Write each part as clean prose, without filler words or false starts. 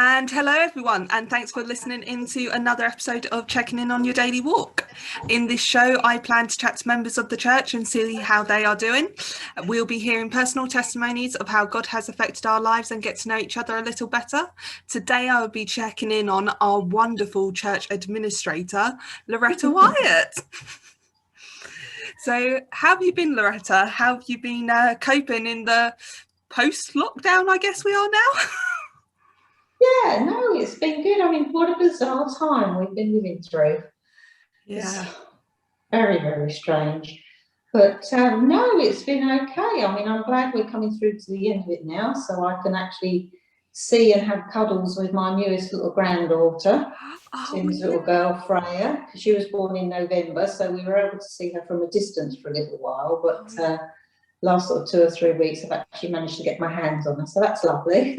And hello everyone, and thanks for listening into another episode of Checking In on Your Daily Walk. In this show, I plan to chat to members of the church and see how they are doing. We'll be hearing personal testimonies of how God has affected our lives and get to know each other a little better. Today, I will be checking in on our wonderful church administrator, Loretta Wyatt. So, how have you been, Loretta? How have you been coping in the post-lockdown, I guess we are now? Yeah, no, it's been good. I mean, what a bizarre time we've been living through. Yeah. It's very, very strange. But no, it's been okay. I mean, I'm glad we're coming through to the end of it now, so I can actually see and have cuddles with my newest little granddaughter, Tim's little girl, Freya. She was born in November, so we were able to see her from a distance for a little while, but last sort of 2 or 3 weeks I've actually managed to get my hands on her, so that's lovely.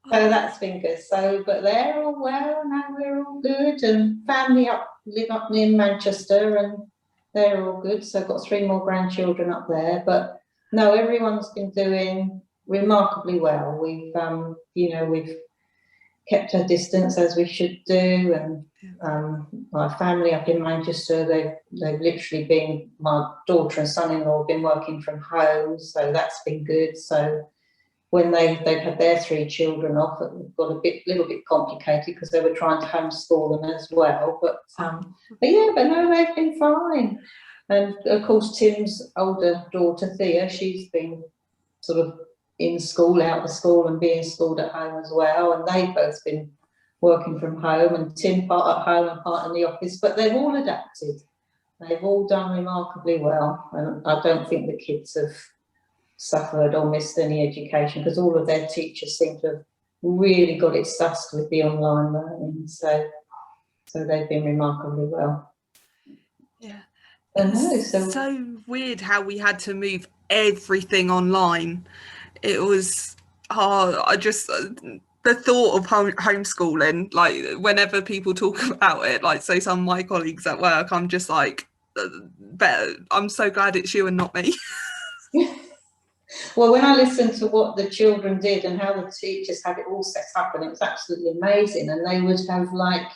So that's been good. So, but they're all well now, we're all good, and family live up near Manchester, and they're all good. So I've got 3 more grandchildren up there, but no, everyone's been doing remarkably well. We've we've kept our distance as we should do, and my family up in Manchester, they've literally been, my daughter and son-in-law have been working from home, so that's been good. So when they've had their 3 children off, it got little bit complicated because they were trying to homeschool them as well. But no, they've been fine. And of course, Tim's older daughter Thea, she's been sort of in school, out of school, and being schooled at home as well. And they've both been working from home, and Tim part at home and part in the office. But they've all adapted. They've all done remarkably well, and I don't think the kids have suffered or missed any education, because all of their teachers seem to have really got it sussed with the online learning, so they've been remarkably well. Yeah, it's so weird how we had to move everything online. It was the thought of homeschooling, like whenever people talk about it, like say some of my colleagues at work, I'm just like, I'm so glad it's you and not me. Well, when I listened to what the children did and how the teachers had it all set up, and it was absolutely amazing, and they would have, like,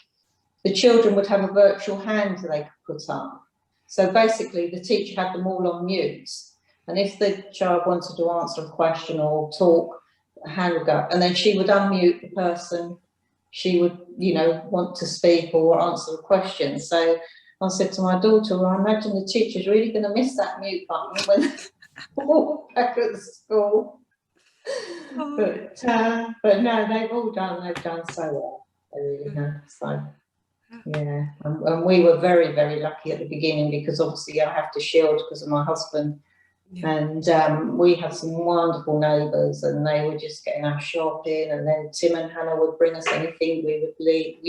the children would have a virtual hand they could put up. So basically the teacher had them all on mute, and if the child wanted to answer a question or talk, a hand would go up, and then she would unmute the person she would, want to speak or answer the question. So I said to my daughter, well, I imagine the teacher's really going to miss that mute button when walk back at school. But no, they've done so well. They really have. So yeah, and we were very, very lucky at the beginning, because obviously I have to shield because of my husband. And we had some wonderful neighbours, and they were just getting our shopping, and then Tim and Hannah would bring us anything we would we'd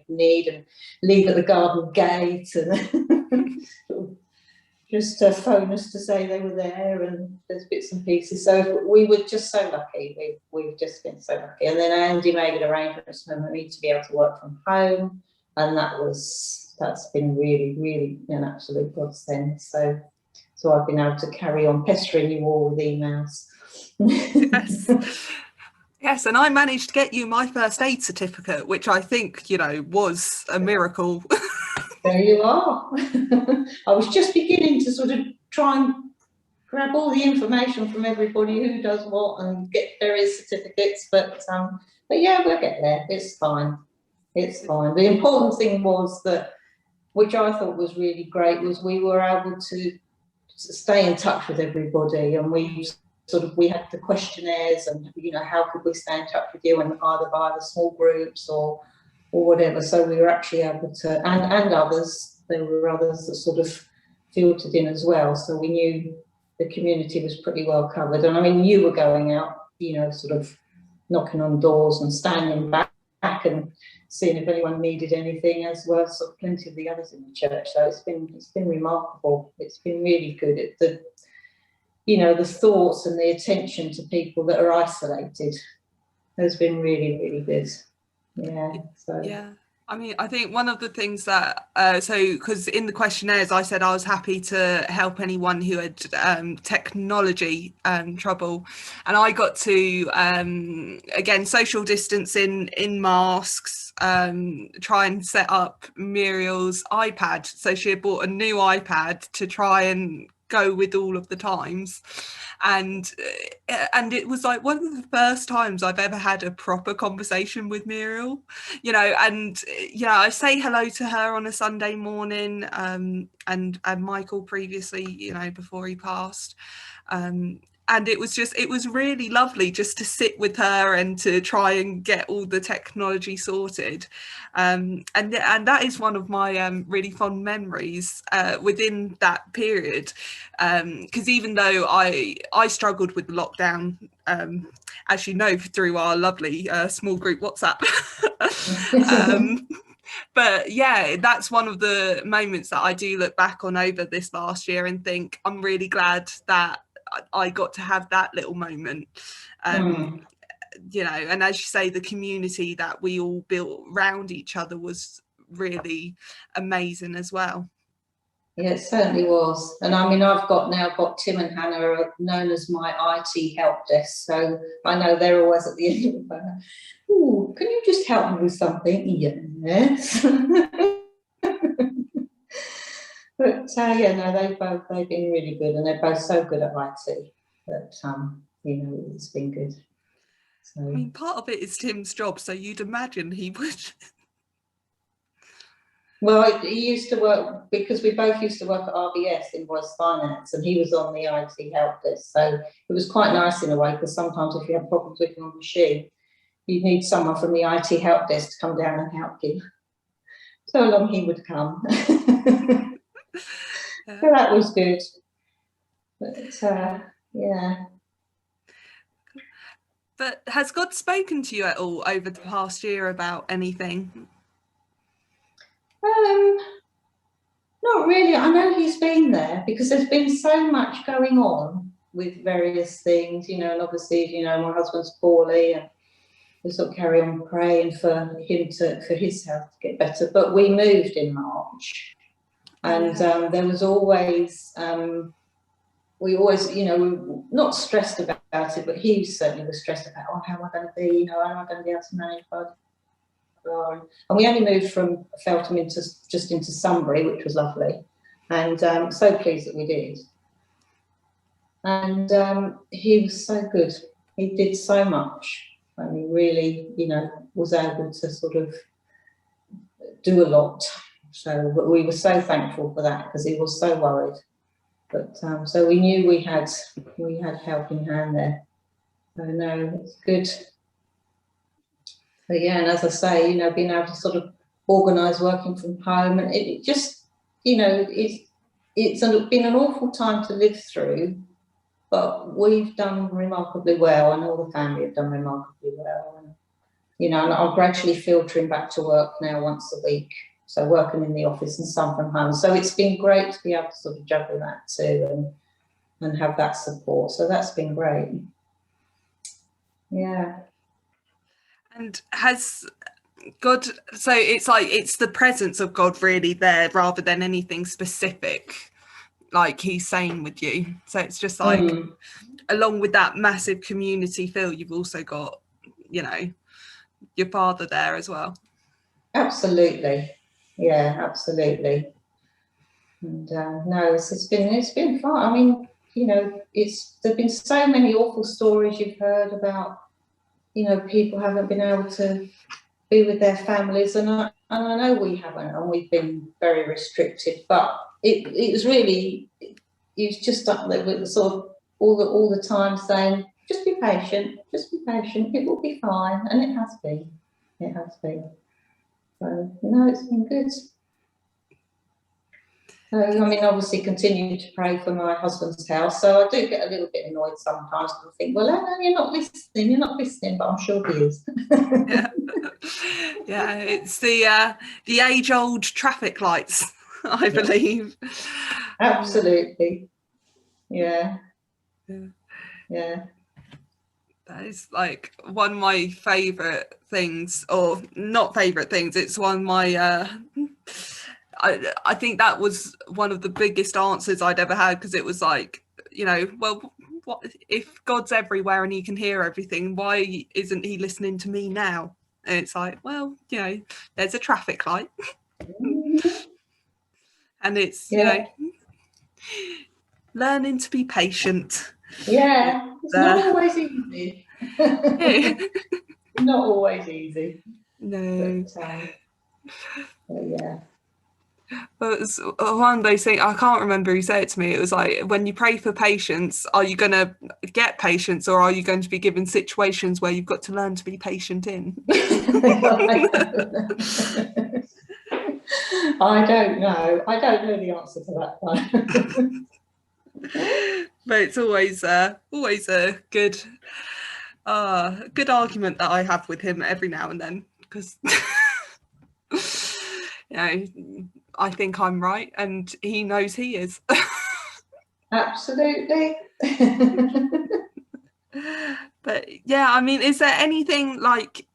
need, and leave at the garden gate, and just phone us to say they were there, and there's bits and pieces. So we were just so lucky. We've just been so lucky. And then Andy made arrangements for me to be able to work from home, and that's been really, really an absolute godsend. So I've been able to carry on pestering you all with emails. Yes, and I managed to get you my first aid certificate, which I think, was a miracle. There you are. I was just beginning to sort of try and grab all the information from everybody who does what and get various certificates, but yeah, we'll get there. It's fine. It's fine. The important thing was that, which I thought was really great, was we were able to stay in touch with everybody, and we had the questionnaires, and how could we stay in touch with you, and either via the small groups or whatever. So we were actually able to, and others, there were others that sort of filtered in as well, so we knew the community was pretty well covered. And I mean, you were going out, sort of knocking on doors and standing back and seeing if anyone needed anything, as well as sort of plenty of the others in the church. So it's been remarkable. It's been really good. The thoughts and the attention to people that are isolated has been really, really good. Yeah. So yeah, I mean, I think one of the things that, because in the questionnaires I said I was happy to help anyone who had technology trouble, and I got to, again, social distancing in masks, try and set up Muriel's iPad. So she had bought a new iPad to try and go with all of the times. And it was like one of the first times I've ever had a proper conversation with Muriel, and I say hello to her on a Sunday morning, and Michael previously, before he passed, and it was really lovely just to sit with her and to try and get all the technology sorted, and that is one of my really fond memories within that period, because even though I struggled with the lockdown, as you know, through our lovely small group WhatsApp. But yeah, that's one of the moments that I do look back on over this last year and think I'm really glad that I got to have that little moment. And as you say, the community that we all built around each other was really amazing as well. Yeah, it certainly was. And I mean, I've got Tim and Hannah are known as my IT help desk. So I know they're always at the end of the phone. Oh, can you just help me with something? Yes. But they've been really good, and they're both so good at IT. But it's been good. So. I mean, part of it is Tim's job, so you'd imagine he would. Well, he used to work, because we both used to work at RBS, Invoice Finance, and he was on the IT help desk. So it was quite nice in a way, because sometimes if you have problems with your machine, you need someone from the IT help desk to come down and help you. So long he would come. So that was good. But yeah. But has God spoken to you at all over the past year about anything? Not really. I know he's been there, because there's been so much going on with various things, and obviously, my husband's poorly, and we sort of carry on praying for him for his health to get better. But we moved in March, and there was always, we always, we were not stressed about it, but he certainly was stressed about, how am I going to be, how am I going to be able to manage? And we only moved from Feltham into Sunbury, which was lovely, and so pleased that we did. And he was so good. He did so much, and he really, was able to sort of do a lot. So we were so thankful for that, because he was so worried. But so we knew we had help in hand there. So no, it's good. But yeah, and as I say, being able to sort of organise working from home, and it just, it's been an awful time to live through, but we've done remarkably well, and all the family have done remarkably well. And, and I'm gradually filtering back to work now once a week, so working in the office and some from home. So it's been great to be able to sort of juggle that too, and have that support. So that's been great. Yeah. And has God, so it's the presence of God really there rather than anything specific, like he's saying with you. So it's just like, along with that massive community feel, you've also got, your Father there as well. Absolutely. Yeah, absolutely. And no, it's been fun. I mean, there've been so many awful stories you've heard about, people haven't been able to be with their families, and I know we haven't, and we've been very restricted. But it was really, it's just up there with sort of all the time saying, just be patient, it will be fine, and it has been. So no, it's been good. So, I mean, obviously continue to pray for my husband's health. So I do get a little bit annoyed sometimes, because I think, well, no, you're not listening, but I'm sure he is. Yeah, it's the age-old traffic lights, I believe. Absolutely. Yeah. That is like one of my favourite things, or not favourite things. It's one of my. I think that was one of the biggest answers I'd ever had, because it was like, well, what if God's everywhere and he can hear everything? Why isn't he listening to me now? And it's like, well, there's a traffic light, and it's learning to be patient. Yeah, it's not always easy. Not always easy. No. But yeah. Well, it was one of those things, I can't remember who said it to me. It was like, when you pray for patience, are you going to get patience, or are you going to be given situations where you've got to learn to be patient in? I don't know. I don't know the answer to that one. But it's always a good argument that I have with him every now and then, because I think I'm right and he knows he is. Absolutely. But yeah, I mean, is there anything like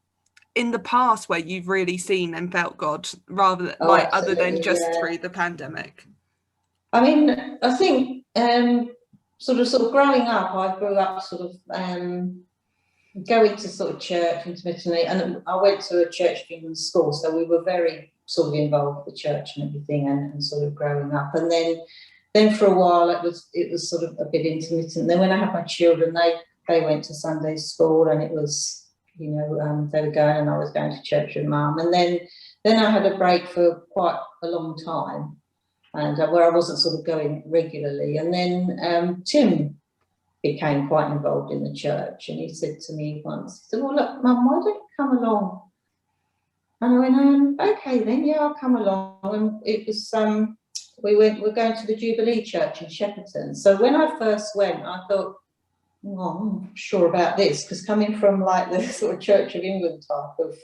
in the past where you've really seen and felt God, rather than other than just through the pandemic? I mean, I think sort of growing up, I grew up sort of going to sort of church intermittently, and I went to a Church of England school, so we were very sort of involved with the church and everything, and sort of growing up. And then for a while it was sort of a bit intermittent. Then when I had my children, they went to Sunday school, and it was, they were going, and I was going to church with Mum. And then I had a break for quite a long time, and where I wasn't sort of going regularly. And then Tim became quite involved in the church, and he said to me once, he said, "Well, look, Mum, why don't you come along?" And I went, "Okay then, yeah, I'll come along." And it was we're going to the Jubilee Church in Shepperton. So when I first went, I thought, "Oh, I'm not sure about this," because coming from like the sort of Church of England type of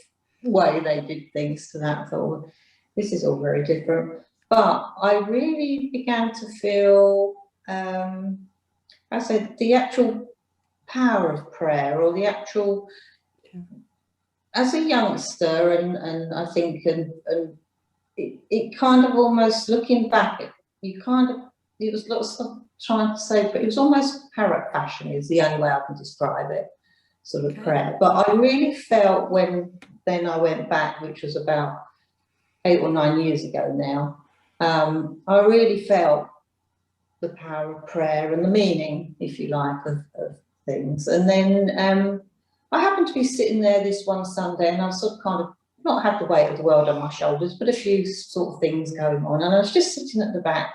way they did things to that, I thought, well, this is all very different. But I really began to feel, I said, the actual power of prayer, or the actual, as a youngster, and I think, and it kind of almost, looking back, it was lots of trying to say, but it was almost parrot fashion is the only way I can describe it, sort of prayer. But I really felt then I went back, which was about 8 or 9 years ago now, I really felt the power of prayer and the meaning, if you like, of things. And then I happened to be sitting there this one Sunday, and I was sort of kind of not had the weight of the world on my shoulders, but a few sort of things going on. And I was just sitting at the back,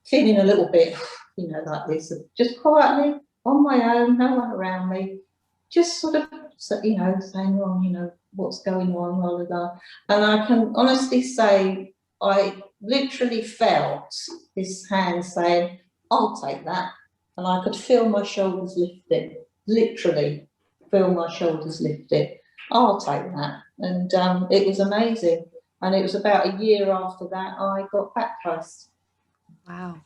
feeling a little bit, like this, just quietly on my own, no one around me, just sort of, saying, "Oh, what's going on, blah, blah, blah." And I can honestly say, I literally felt his hand saying, "I'll take that." And I could feel my shoulders lifted, literally feel my shoulders lifted. "I'll take that." And it was amazing. And it was about a year after that I got baptised. Wow.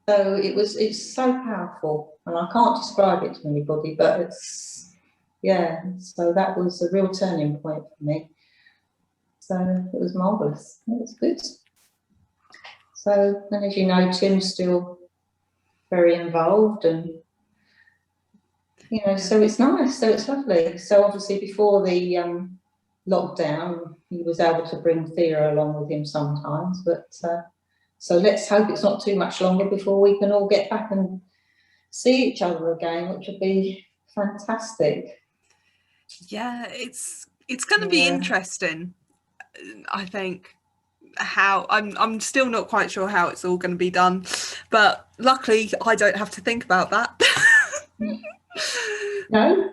So it's so powerful, and I can't describe it to anybody, but so that was a real turning point for me. So it was marvellous. It was good. So, and as you know, Tim's still very involved, and so it's nice. So it's lovely. So obviously before the lockdown, he was able to bring Thea along with him sometimes, but so let's hope it's not too much longer before we can all get back and see each other again, which would be fantastic. Yeah, it's going to be interesting. I think how I'm still not quite sure how it's all going to be done, but luckily I don't have to think about that. No.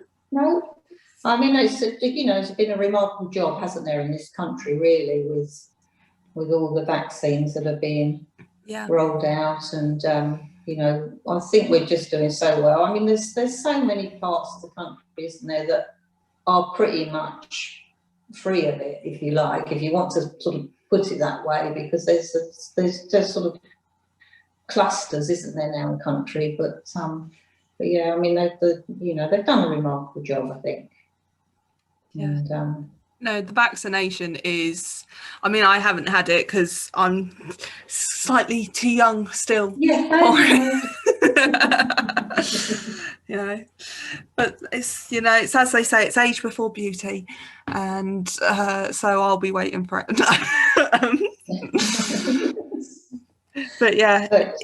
I mean, it's been a remarkable job, hasn't there, in this country, really, with all the vaccines that are being rolled out, and I think we're just doing so well. I mean, there's so many parts of the country, isn't there, that are pretty much free of it, if you like, if you want to sort of put it that way, because there's sort of clusters, isn't there, now in the country, but But yeah, I mean, they've done a remarkable job, I think. Yeah. And, no, the vaccination is, I mean, I haven't had it because I'm slightly too young still for it. But it's, it's as they say, it's age before beauty. And so I'll be waiting for it. But yeah. But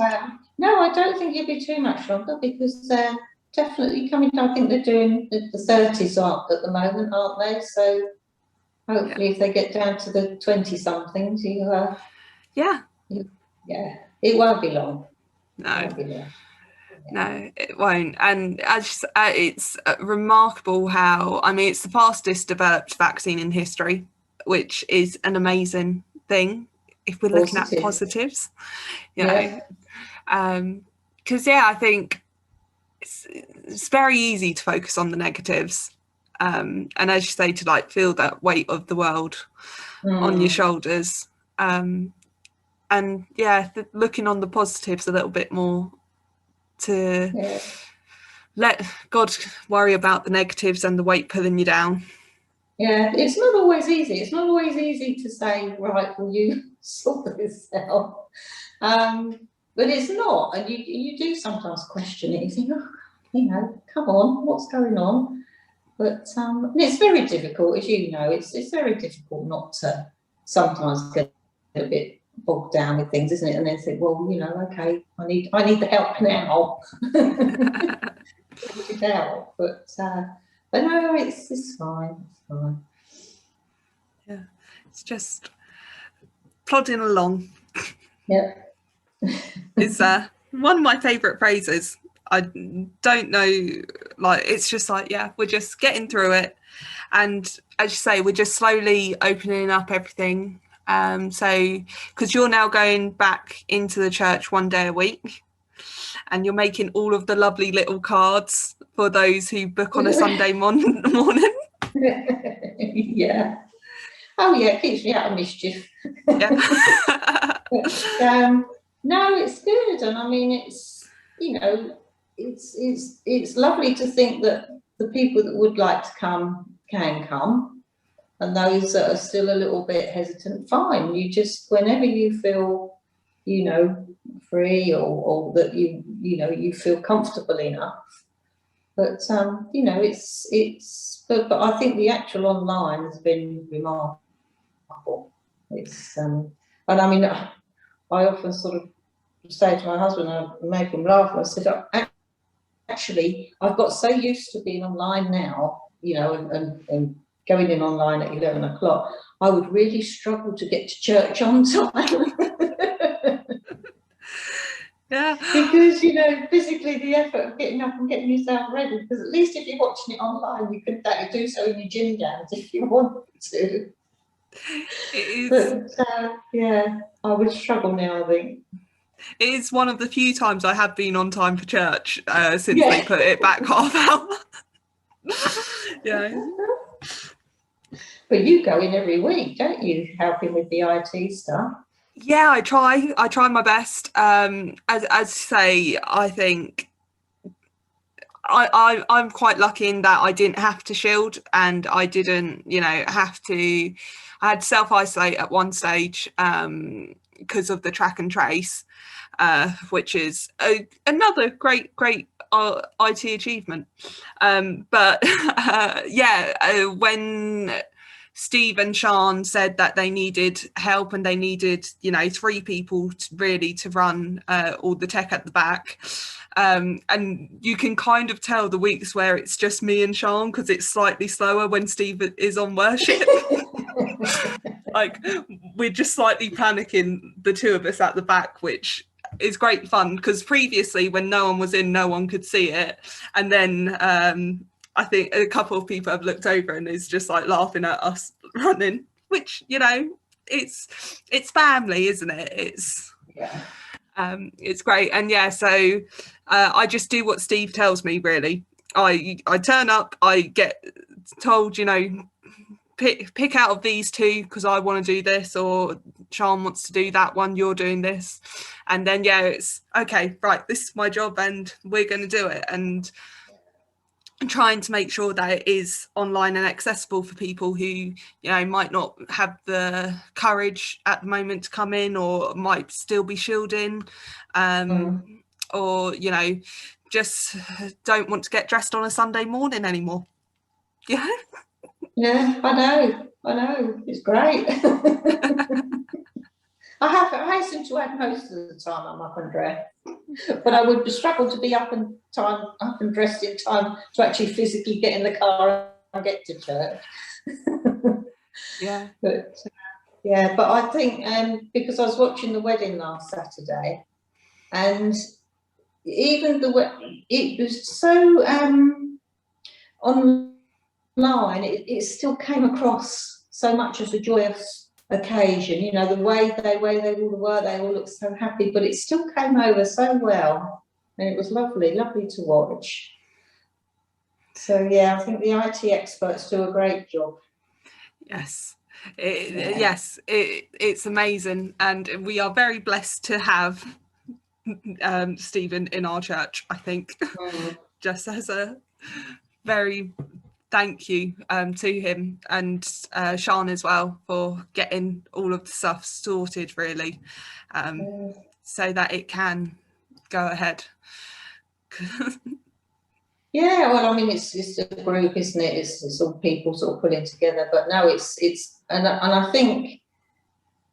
no, I don't think it'll be too much longer, because they're definitely coming. I think they're doing the 30s at the moment, aren't they? So hopefully, if they get down to the 20-somethings, it won't be long. No, it won't. And it's remarkable how, I mean, it's the fastest developed vaccine in history, which is an amazing thing if we're looking at positives. Because I think it's very easy to focus on the negatives, and as you say, to feel that weight of the world on your shoulders, and looking on the positives a little bit more, to let God worry about the negatives and the weight pulling you down. Yeah, it's not always easy. It's not always easy to say, right, well, you sort this out. But it's not, and you do sometimes question it. You think, come on, what's going on? But it's very difficult, as you know. It's very difficult not to sometimes get a bit bogged down with things, isn't it? And then think, well, okay, I need the help now. It out, but no, it's fine. It's fine. Yeah, it's just plodding along. Yeah. It's one of my favourite phrases. I don't know, it's just we're just getting through it. And as you say, we're just slowly opening up everything. So, because you're now going back into the church one day a week, and you're making all of the lovely little cards for those who book on a Sunday morning. Yeah. Oh yeah, it keeps me out of mischief. Yeah. But, no, it's good, and I mean, it's it's lovely to think that the people that would like to come can come, and those that are still a little bit hesitant, fine. You just, whenever you feel, free, or that you feel comfortable enough. But but I think the actual online has been remarkable. It's and I mean, I often sort of say to my husband, and I make him laugh, I said, actually, I've got so used to being online now, and going in online at 11 o'clock, I would really struggle to get to church on time. Yeah. Because, physically the effort of getting up and getting yourself ready, because at least if you're watching it online, you can do so in your gym gowns if you want to. But, I would struggle now, I think. It is one of the few times I have been on time for church since they put it back half hour. Yeah. But you go in every week, don't you, helping with the IT stuff? Yeah, I try my best. As say, I think I'm quite lucky in that I didn't have to shield, and I didn't, have to. I had to self-isolate at one stage because of the track and trace, which is another great IT achievement. But when Steve and Sean said that they needed help, and they needed, 3 people to run all the tech at the back. And you can kind of tell the weeks where it's just me and Sean, because it's slightly slower when Steve is on worship. We're just slightly panicking, the two of us at the back, which is great fun, because previously when no one was in, no one could see it. And then I think a couple of people have looked over and is just laughing at us running, which, it's family, isn't it? It's great. And so I just do what Steve tells me, really. I turn up, I get told, pick out of these two because I want to do this, or Sean wants to do that one, you're doing this. And then, yeah, it's okay, right, this is my job and we're going to do it. And trying to make sure that it is online and accessible for people who, you know, might not have the courage at the moment to come in, or might still be shielding, or, you know, just don't want to get dressed on a Sunday morning anymore. Yeah. Yeah, I know, it's great. I hasten to add most of the time I'm up and dressed, but I would struggle to be up and dressed in time to actually physically get in the car and get to church. Yeah. But I think because I was watching the wedding last Saturday, and even it was so online, it still came across so much as a joyous occasion. You know, the way they all were, they all looked so happy, but it still came over so well, and it was lovely to watch. So yeah, I think the IT experts do a great job. Yes. It's amazing, and we are very blessed to have Stephen in our church, I think. Just as a very thank you to him, and Sean as well, for getting all of the stuff sorted, really, so that it can go ahead. Yeah, well, I mean, it's a group, isn't it? It's all people sort of pulling together. But no, it's and I think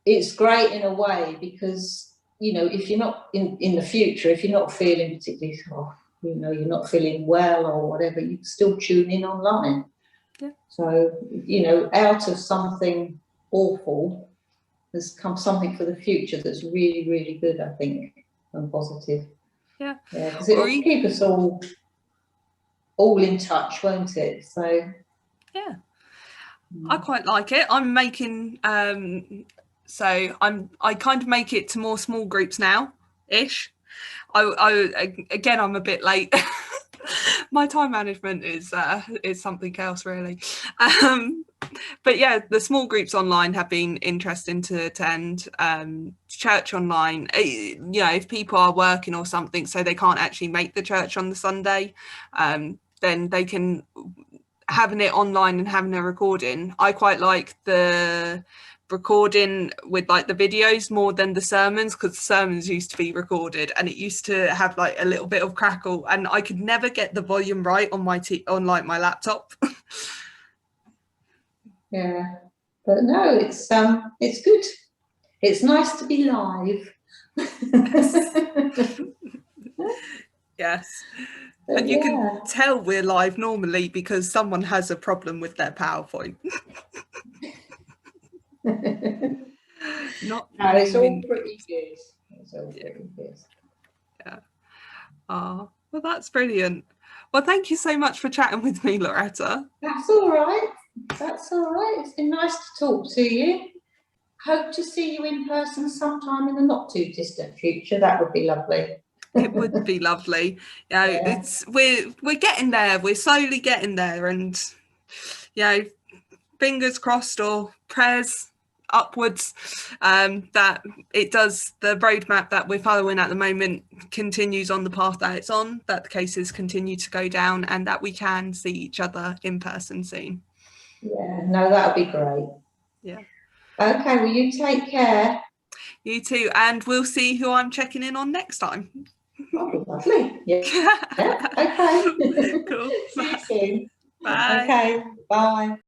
it's great in a way, because, you know, if you're not in the future, if you're not feeling particularly, you know, you're not feeling well or whatever, you can still tune in online. Yeah. So, you know, out of something awful, there's come something for the future that's really, really good, I think, and positive. Yeah. Yeah, because it'll keep us all in touch, won't it? So yeah, I quite like it. I'm making I kind of make it to more small groups now ish. Again, I'm a bit late. My time management is something else, really. But yeah, the small groups online have been interesting to attend. Church online, you know, if people are working or something, so they can't actually make the church on the Sunday, then they can having it online and having a recording. I quite like the recording with like the videos more than the sermons, because the sermons used to be recorded and it used to have like a little bit of crackle, and I could never get the volume right on my like my laptop. Yeah, but no, it's good. It's nice to be live. Yes. And you can tell we're live normally because someone has a problem with their PowerPoint. No, it's all pretty good. It's all pretty good. Yeah. Well, that's brilliant. Well, thank you so much for chatting with me, Loretta. That's all right. It's been nice to talk to you. Hope to see you in person sometime in the not too distant future. That would be lovely. It would be lovely. You know, yeah. We're getting there. We're slowly getting there, and you know, fingers crossed or prayers upwards that it does. The roadmap that we're following at the moment continues on the path that it's on. That the cases continue to go down, and that we can see each other in person soon. Yeah, no, that would be great. Yeah. Okay, well, you take care. You too, and we'll see who I'm checking in on next time. Oh, lovely. Yeah. Okay. Cool. See you soon. Bye. Okay, bye.